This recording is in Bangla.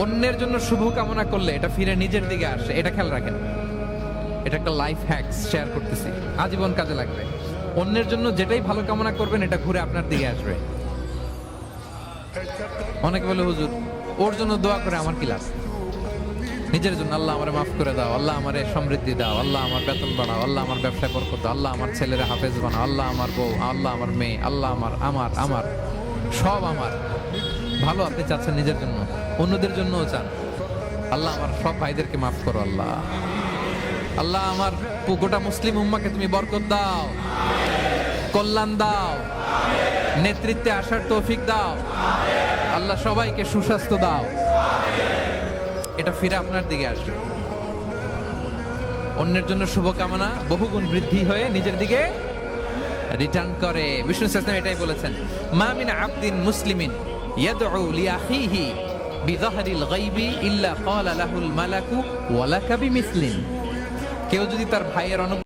অন্যের জন্য শুভ কামনা করলে এটা ফিরে নিজের দিকে আসে, এটা খেয়াল রাখেন। এটা একটা লাইফ হ্যাকস শেয়ার করতেছি, আজীবন কাজে লাগবে। অন্যের জন্য যেটাই ভালো কামনা করবেন এটা ঘুরে আপনার দিকে আসবে। অনেকে বলে হুজুর ওর জন্য দোয়া করে আমার কি লাভ? নিজের জন্য আল্লাহ আমারে মাফ করে দাও, আল্লাহ আমারে সমৃদ্ধি দাও, আল্লাহ আমার বেতন বাড়াও, আল্লাহ আমার ব্যবসা বরকত দাও, আল্লাহ আমার ছেলের হাফেজ বানাও, আল্লাহ আমার বউ, আল্লাহ আমার মেয়ে, আল্লাহ আমার আমার আমার সব আমার ভালো আপনি চাচ্ছেন নিজের জন্য, অন্যদের জন্যও চান। আল্লাহ আমার সব ভাইদেরকে মাফ করো, আল্লাহ আল্লাহ আমার গোটা মুসলিম উম্মাকে তুমি বরকত দাও, কল্যাণ দাও, নেতৃত্বে আসার তৌফিক দাও, আল্লাহ সবাইকে সুস্বাস্থ্য দাও। এটা ফিরে আপনার দিকে আসবে। অন্যের জন্য শুভকামনা বহুগুণ বৃদ্ধি হয়ে নিজের দিকে রিটার্ন করে। বিষ্ণু সাল্লাল্লাহু এটাই বলেছেন, মা মিন আবদিন মুসলিমিন ইয়াদউ লিআখিহি বিযাহরিল গায়বি ইল্লা ক্বালা লাহুল মালাকু ওয়া লাকা বিমিসলিন। কেউ যদি তার ভাইয়ের